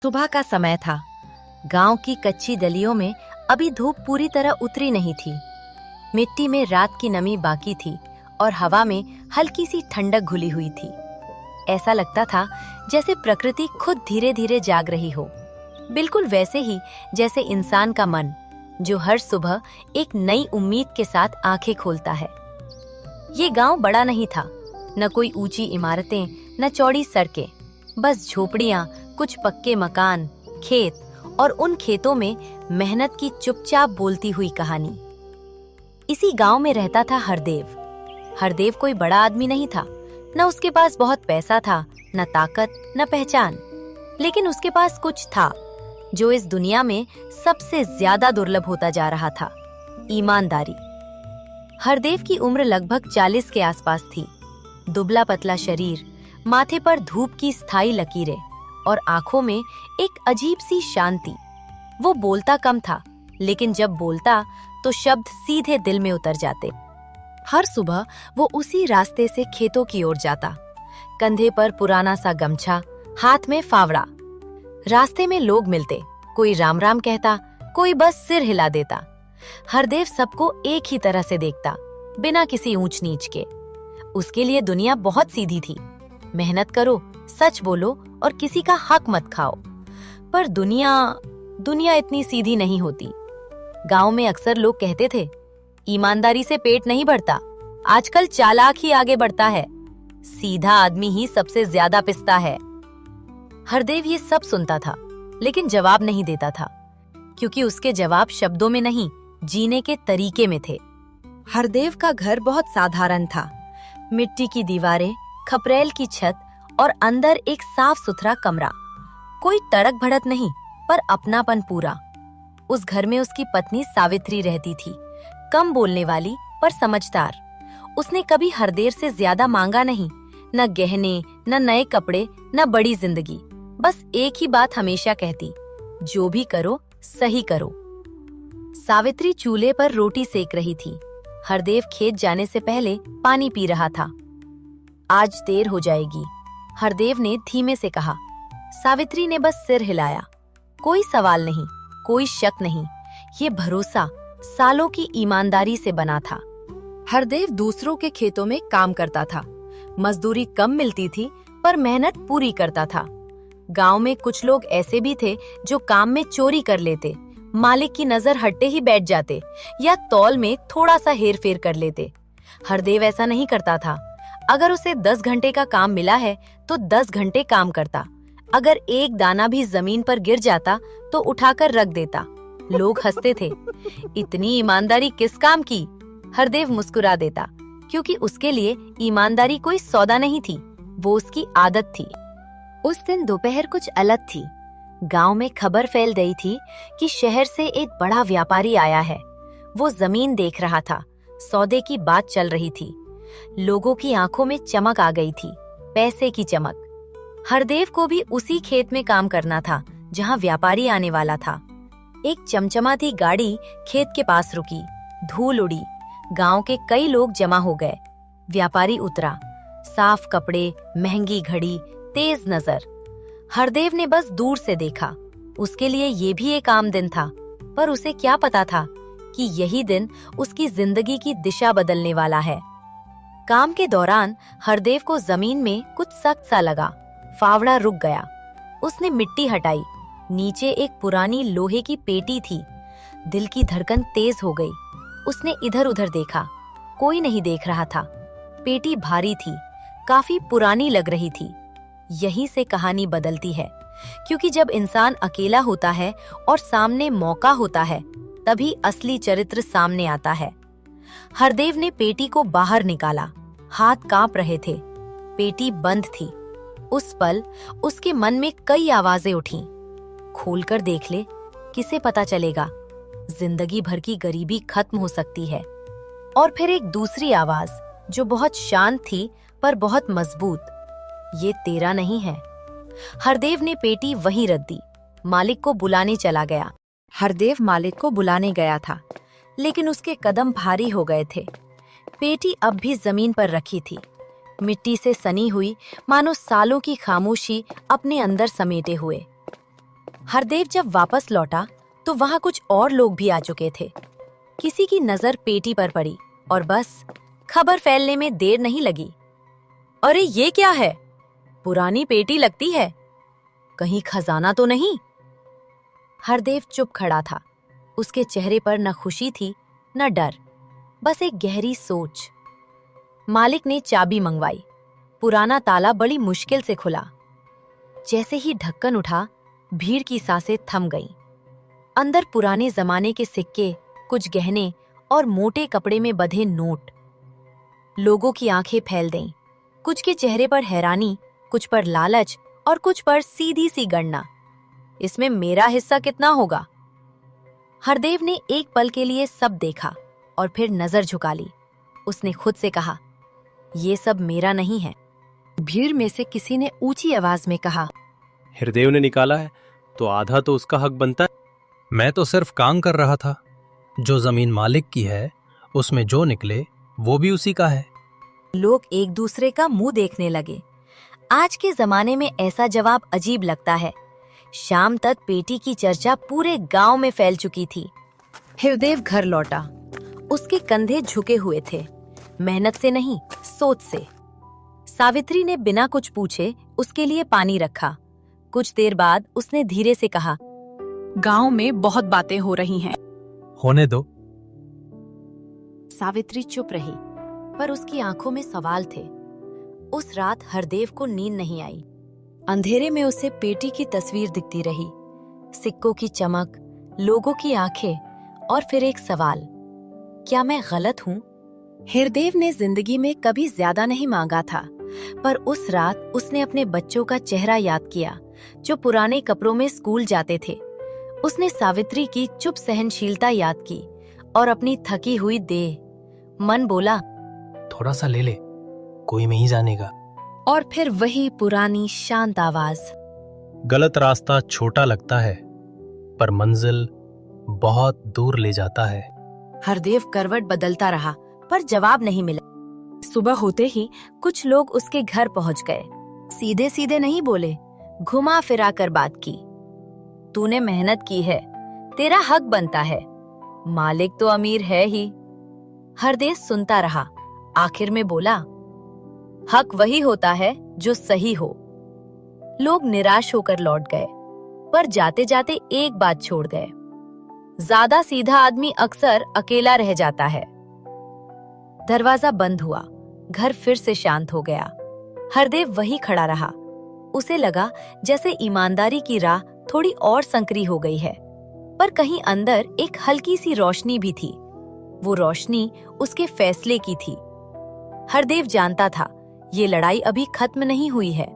सुबह का समय था। गांव की कच्ची गलियों में अभी धूप पूरी तरह उतरी नहीं थी। मिट्टी में रात की नमी बाकी थी और हवा में हल्की सी ठंडक घुली हुई थी। ऐसा लगता था जैसे प्रकृति खुद धीरे धीरे जाग रही हो, बिल्कुल वैसे ही जैसे इंसान का मन, जो हर सुबह एक नई उम्मीद के साथ आंखें खोलता है। ये गांव बड़ा नहीं था, न कोई ऊंची इमारतें, न चौड़ी सड़कें, बस झोपड़ियां, कुछ पक्के मकान, खेत और उन खेतों में मेहनत की चुपचाप बोलती हुई कहानी। इसी गांव में रहता था हरदेव। हरदेव कोई बड़ा आदमी नहीं था, न उसके पास बहुत पैसा था, न ताकत, न पहचान, लेकिन उसके पास कुछ था जो इस दुनिया में सबसे ज्यादा दुर्लभ होता जा रहा था, ईमानदारी। हरदेव की उम्र लगभग 40 के आसपास थी। दुबला पतला शरीर, माथे पर धूप की स्थायी लकीरें और आंखों में एक अजीब सी शांति। वो बोलता कम था, लेकिन जब बोलता तो शब्द सीधे दिल में उतर जाते। हर सुबह वो उसी रास्ते से खेतों की ओर जाता, कंधे पर पुराना सा गमछा, हाथ में फावड़ा। रास्ते में लोग मिलते, कोई राम राम कहता, कोई बस सिर हिला देता। हरदेव सबको एक ही तरह से देखता, बिना किसी ऊंच नीच के। उसके लिए दुनिया बहुत सीधी थी। मेहनत करो, सच बोलो और किसी का हक मत खाओ। पर दुनिया इतनी सीधी नहीं होती। गांव में अक्सर लोग कहते थे, ईमानदारी से पेट नहीं भरता, आजकल चालाक ही आगे बढ़ता है, सीधा आदमी ही सबसे ज्यादा पिसता है। हरदेव ये सब सुनता था, लेकिन जवाब नहीं देता था, क्योंकि उसके जवाब शब्दों में नहीं, जीने के तरीके में थे। हरदेव का घर बहुत साधारण था। मिट्टी की दीवारें, खपरेल की छत और अंदर एक साफ सुथरा कमरा। कोई तड़क भड़क नहीं, पर अपनापन पूरा। उस घर में उसकी पत्नी सावित्री रहती थी, कम बोलने वाली पर समझदार। उसने कभी हरदेव से ज्यादा मांगा नहीं, न गहने, न नए कपड़े, न बड़ी जिंदगी। बस एक ही बात हमेशा कहती, जो भी करो सही करो। सावित्री चूल्हे पर रोटी सेक रही थी। हरदेव खेत जाने से पहले पानी पी रहा था। आज देर हो जाएगी, हरदेव ने धीमे से कहा। सावित्री ने बस सिर हिलाया। कोई सवाल नहीं, कोई शक नहीं। ये भरोसा सालों की ईमानदारी से बना था। हरदेव दूसरों के खेतों में काम करता था। मजदूरी कम मिलती थी, पर मेहनत पूरी करता था। गांव में कुछ लोग ऐसे भी थे जो काम में चोरी कर लेते, मालिक की नजर हटते ही बैठ जाते या तौल में थोड़ा सा हेरफेर कर लेते। हरदेव ऐसा नहीं करता था। अगर उसे 10 घंटे का काम मिला है तो 10 घंटे काम करता। अगर एक दाना भी जमीन पर गिर जाता तो उठाकर रख देता। लोग हंसते थे, इतनी ईमानदारी किस काम की? हरदेव मुस्कुरा देता, क्योंकि उसके लिए ईमानदारी कोई सौदा नहीं थी, वो उसकी आदत थी। उस दिन दोपहर कुछ अलग थी। गांव में खबर फैल गई थी कि शहर से एक बड़ा व्यापारी आया है। वो जमीन देख रहा था, सौदे की बात चल रही थी। लोगों की आंखों में चमक आ गई थी, पैसे की चमक। हरदेव को भी उसी खेत में काम करना था जहां व्यापारी आने वाला था। एक चमचमाती गाड़ी खेत के पास रुकी, धूल उड़ी, गांव के कई लोग जमा हो गए। व्यापारी उतरा, साफ कपड़े, महंगी घड़ी, तेज नजर। हरदेव ने बस दूर से देखा। उसके लिए ये भी एक आम दिन था, पर उसे क्या पता था कि यही दिन उसकी जिंदगी की दिशा बदलने वाला है। काम के दौरान हरदेव को जमीन में कुछ सख्त सा लगा। फावड़ा रुक गया। उसने मिट्टी हटाई। नीचे एक पुरानी लोहे की पेटी थी। दिल की धड़कन तेज हो गई। उसने इधर उधर देखा, कोई नहीं देख रहा था। पेटी भारी थी, काफी पुरानी लग रही थी। यही से कहानी बदलती है, क्योंकि जब इंसान अकेला होता है और सामने मौका होता है, तभी असली चरित्र सामने आता है। हरदेव ने पेटी को बाहर निकाला। हाथ कांप रहे थे। पेटी बंद थी। उस पल उसके मन में कई आवाजें उठीं। खोलकर देख ले, किसे पता चलेगा, जिंदगी भर की गरीबी खत्म हो सकती है। और फिर एक दूसरी आवाज जो बहुत शांत थी पर बहुत मजबूत, ये तेरा नहीं है। हरदेव ने पेटी वहीं रख दी। मालिक को बुलाने चला गया। हरदेव मालिक को बुलाने गया था, लेकिन उसके कदम भारी हो गए थे। पेटी अब भी जमीन पर रखी थी, मिट्टी से सनी हुई, मानो सालों की खामोशी अपने अंदर समेटे हुए। हरदेव जब वापस लौटा तो वहां कुछ और लोग भी आ चुके थे। किसी की नजर पेटी पर पड़ी और बस खबर फैलने में देर नहीं लगी। अरे ये क्या है? पुरानी पेटी लगती है, कहीं खजाना तो नहीं? हरदेव चुप खड़ा था। उसके चेहरे पर न खुशी थी न डर, बस एक गहरी सोच। मालिक ने चाबी मंगवाई। पुराना ताला बड़ी मुश्किल से खुला। जैसे ही ढक्कन उठा, भीड़ की सांसें थम गईं। अंदर पुराने जमाने के सिक्के, कुछ गहने और मोटे कपड़े में बंधे नोट। लोगों की आंखें फैल गईं। कुछ के चेहरे पर हैरानी, कुछ पर लालच और कुछ पर सीधी सी गणना। इसमें मेरा हिस्सा कितना होगा? हरदेव ने एक पल के लिए सब देखा और फिर नजर झुका ली। उसने खुद से कहा, ये सब मेरा नहीं है। भीड़ में से किसी ने ऊंची आवाज में कहा, हरदेव ने निकाला है तो आधा तो उसका हक बनता है। मैं तो सिर्फ काम कर रहा था। जो जमीन मालिक की है उसमें जो निकले वो भी उसी का है। लोग एक दूसरे का मुंह देखने लगे। आज के जमाने में ऐसा जवाब अजीब लगता है। शाम तक पेटी की चर्चा पूरे गांव में फैल चुकी थी। हरदेव घर लौटा। उसके कंधे झुके हुए थे, मेहनत से नहीं, सोच से। सावित्री ने बिना कुछ पूछे उसके लिए पानी रखा। कुछ देर बाद उसने धीरे से कहा, गांव में बहुत बातें हो रही हैं। होने दो। सावित्री चुप रही, पर उसकी आंखों में सवाल थे। उस रात हरदेव को नींद नहीं आई। अंधेरे में उसे पेटी की तस्वीर दिखती रही, सिक्कों की चमक, लोगों की आंखें और फिर एक सवाल, क्या मैं गलत हूँ? हरदेव ने जिंदगी में कभी ज्यादा नहीं मांगा था, पर उस रात उसने अपने बच्चों का चेहरा याद किया जो पुराने कपड़ों में स्कूल जाते थे। उसने सावित्री की चुप सहनशीलता याद की और अपनी थकी हुई देह। मन बोला, थोड़ा सा ले ले, कोई नहीं जानेगा। और फिर वही पुरानी शांत आवाज, गलत रास्ता छोटा लगता है पर मंजिल बहुत दूर ले जाता है। हरदेव करवट बदलता रहा पर जवाब नहीं मिला। सुबह होते ही कुछ लोग उसके घर पहुंच गए। सीधे सीधे नहीं बोले, घुमा फिरा कर बात की। तूने मेहनत की है, तेरा हक बनता है, मालिक तो अमीर है ही। हरदेव सुनता रहा, आखिर में बोला, हक वही होता है जो सही हो। लोग निराश होकर लौट गए, पर जाते जाते एक बात छोड़ गए, ज्यादा सीधा आदमी अक्सर अकेला रह जाता है। दरवाजा बंद हुआ, घर फिर से शांत हो गया। हरदेव वही खड़ा रहा। उसे लगा जैसे ईमानदारी की राह थोड़ी और संकरी हो गई है, पर कहीं अंदर एक हल्की सी रोशनी भी थी। वो रोशनी उसके फैसले की थी। हरदेव जानता था ये लड़ाई अभी खत्म नहीं हुई है।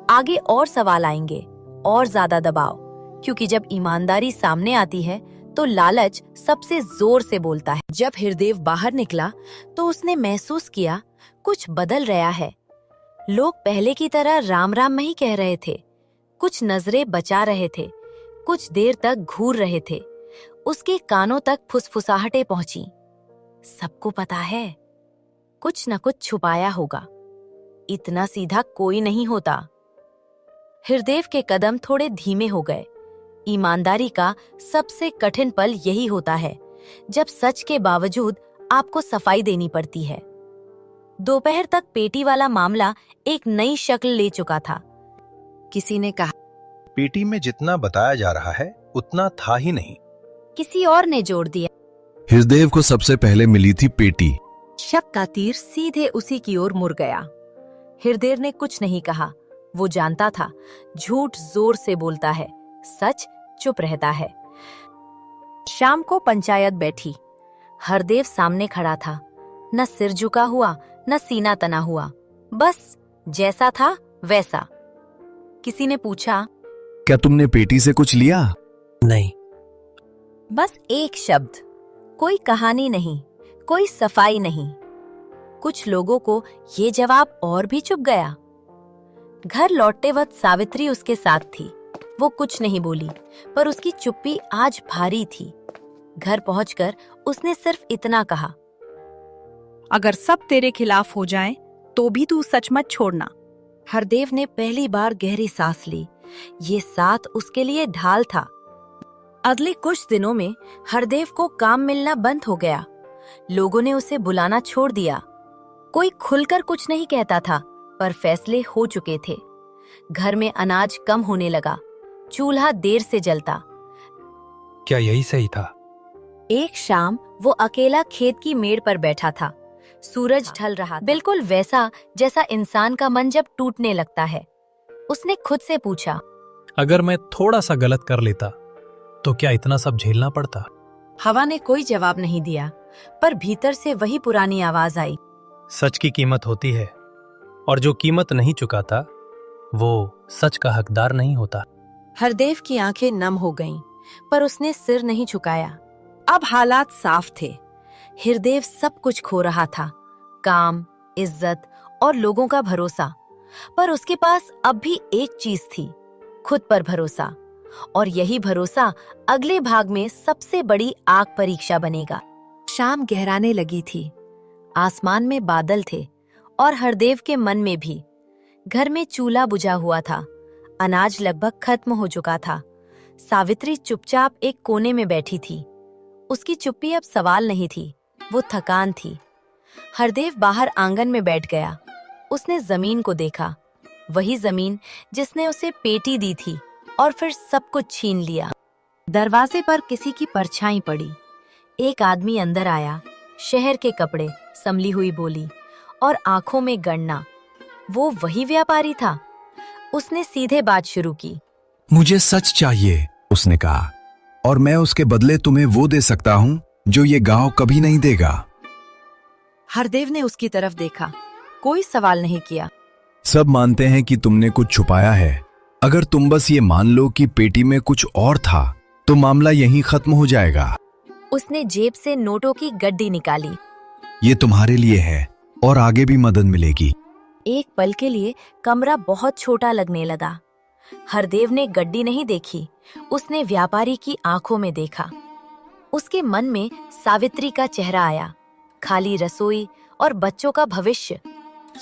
आगे और सवाल आएंगे और ज्यादा दबाव, क्योंकि जब ईमानदारी सामने आती है तो लालच सबसे जोर से बोलता है। जब हरदेव बाहर निकला तो उसने महसूस किया कुछ बदल रहा है। लोग पहले की तरह राम राम नहीं कह रहे थे, कुछ नजरें बचा रहे थे, कुछ देर तक घूर रहे थे। उसके कानों तक फुसफुसाहटें पहुंची। सबको पता है, कुछ न कुछ छुपाया होगा, इतना सीधा कोई नहीं होता। हरदेव के कदम थोड़े धीमे हो गए। ईमानदारी का सबसे कठिन पल यही होता है, जब सच के बावजूद आपको सफाई देनी पड़ती है। दोपहर तक पेटी वाला मामला एक नई शक्ल ले चुका था। किसी ने कहा, पेटी में जितना बताया जा रहा है उतना था ही नहीं। किसी और ने जोड़ दिया, हरदेव को सबसे पहले मिली थी पेटी। शक का तीर सीधे उसी की ओर मुड़ गया। हरदेव ने कुछ नहीं कहा। वो जानता था झूठ जोर से बोलता है, सच चुप रहता है। शाम को पंचायत बैठी। हरदेव सामने खड़ा था, न सिर झुका हुआ न सीना तना हुआ, बस जैसा था वैसा। किसी ने पूछा, क्या तुमने पेटी से कुछ लिया? नहीं। बस एक शब्द, कोई कहानी नहीं, कोई सफाई नहीं। कुछ लोगों को ये जवाब और भी चुप गया। घर लौटते वक्त सावित्री उसके साथ थी। वो कुछ नहीं बोली, पर उसकी चुप्पी आज भारी थी। घर पहुंचकर उसने सिर्फ इतना कहा, अगर सब तेरे खिलाफ हो जाएं, तो भी तू सच मत छोड़ना। हरदेव ने पहली बार गहरी सांस ली, ये साथ उसके लिए ढाल था। अगले कुछ दिनों में हरदेव को काम मिलना बंद हो गया। लोगों ने उसे बुलाना छोड़ दिया। कोई खुलकर कुछ नहीं कहता था, पर फैसले हो चुके थे। घर में अनाज कम होने लगा, चूल्हा देर से जलता। क्या यही सही था? एक शाम वो अकेला खेत की मेड़ पर बैठा था। सूरज ढल रहा था, बिल्कुल वैसा जैसा इंसान का मन जब टूटने लगता है। उसने खुद से पूछा, अगर मैं थोड़ा सा गलत कर लेता तो क्या इतना सब झेलना पड़ता? हवा ने कोई जवाब नहीं दिया, पर भीतर से वही पुरानी आवाज आई, सच की कीमत होती है, और जो कीमत नहीं चुकाता वो सच का हकदार नहीं होता। हरदेव की आंखें नम हो गईं, पर उसने सिर नहीं झुकाया। अब हालात साफ थे। हरदेव सब कुछ खो रहा था, काम, इज्जत और लोगों का भरोसा। पर उसके पास अब भी एक चीज थी, खुद पर भरोसा। और यही भरोसा अगले भाग में सबसे बड़ी आग परीक्षा बनेगा। शाम गहराने लगी थी। आसमान में बादल थे और हरदेव के मन में भी। घर में चूल्हा बुझा हुआ था। अनाज लगभग खत्म हो चुका था। सावित्री चुपचाप एक कोने में बैठी थी। उसकी चुप्पी अब सवाल नहीं थी, वो थकान थी। हरदेव बाहर आंगन में बैठ गया। उसने जमीन को देखा, वही जमीन जिसने उसे पेटी दी थी और फिर सब कुछ छीन लिया। दरवाजे पर किसी की परछाई पड़ी। एक आदमी अंदर आया, शहर के कपड़े, संभली हुई बोली और आंखों में गणना। वो वही व्यापारी था। उसने सीधे बात शुरू की। मुझे सच चाहिए, उसने कहा, और मैं उसके बदले तुम्हें वो दे सकता हूं जो ये गांव कभी नहीं देगा। हरदेव ने उसकी तरफ देखा, कोई सवाल नहीं किया। सब मानते हैं कि तुमने कुछ छुपाया है। अगर तुम बस ये मान लो कि पेटी में कुछ और था, तो मामला यहीं खत्म हो जाएगा। उसने जेब से नोटों की गड्डी निकाली। ये तुम्हारे लिए है और आगे भी मदद मिलेगी। एक पल के लिए कमरा बहुत छोटा लगने लगा। हरदेव ने गड्डी नहीं देखी, उसने व्यापारी की आंखों में देखा। उसके मन में सावित्री का चेहरा आया, खाली रसोई और बच्चों का भविष्य।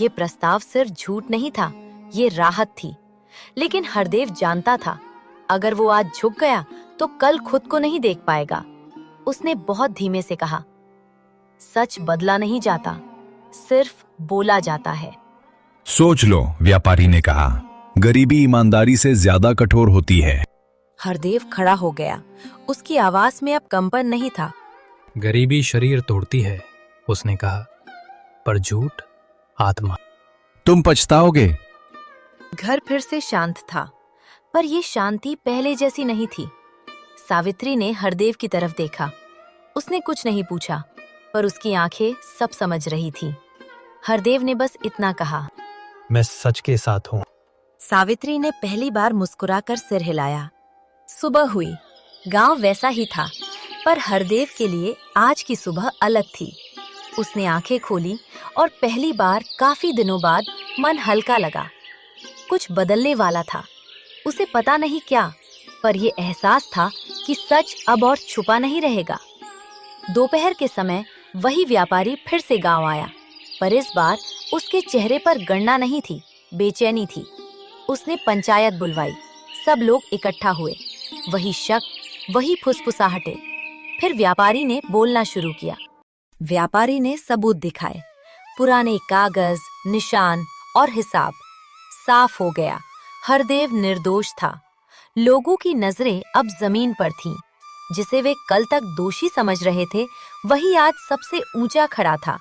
ये प्रस्ताव सिर्फ झूठ नहीं था, ये राहत थी। लेकिन हरदेव जानता था, अगर वो आज झुक गया तो कल खुद को नहीं देख पाएगा। उसने बहुत धीमे से कहा, सच बदला नहीं जाता, सिर्फ बोला जाता है। सोच लो, व्यापारी ने कहा, गरीबी ईमानदारी से ज्यादा कठोर होती है। हरदेव खड़ा हो गया। उसकी आवाज में अब कंपन नहीं था। गरीबी शरीर तोड़ती है, उसने कहा, पर झूठ आत्मा। तुम पछताओगे। घर फिर से शांत था, पर ये शांति पहले जैसी नहीं थी। सावित्री ने हरदेव की तरफ देखा। उसने कुछ नहीं पूछा, पर उसकी आंखें सब समझ रही थी। हरदेव ने बस इतना कहा, मैं सच के साथ हूँ। सावित्री ने पहली बार मुस्कुराकर सिर हिलाया। सुबह हुई। गांव वैसा ही था, पर हरदेव के लिए आज की सुबह अलग थी। उसने आंखें खोली और पहली बार काफी दिनों बाद मन हल्का लगा। कुछ बदलने वाला था। उसे पता नहीं क्या, पर यह एहसास था कि सच अब और छुपा नहीं रहेगा। दोपहर के समय वही व्यापारी फिर से गांव आया, पर इस बार उसके चेहरे पर गणना नहीं थी, बेचैनी थी। उसने पंचायत बुलवाई। सब लोग इकट्ठा हुए। वही शक, वही फुसफुसाहटें। फिर व्यापारी ने बोलना शुरू किया। व्यापारी ने सबूत दिखाए, पुराने कागज, निशान और हिसाब। साफ हो गया, हरदेव निर्दोष था। लोगों की नजरें अब जमीन पर थीं। जिसे वे कल तक दोषी समझ रहे थे, वही आज सबसे ऊंचा खड़ा था।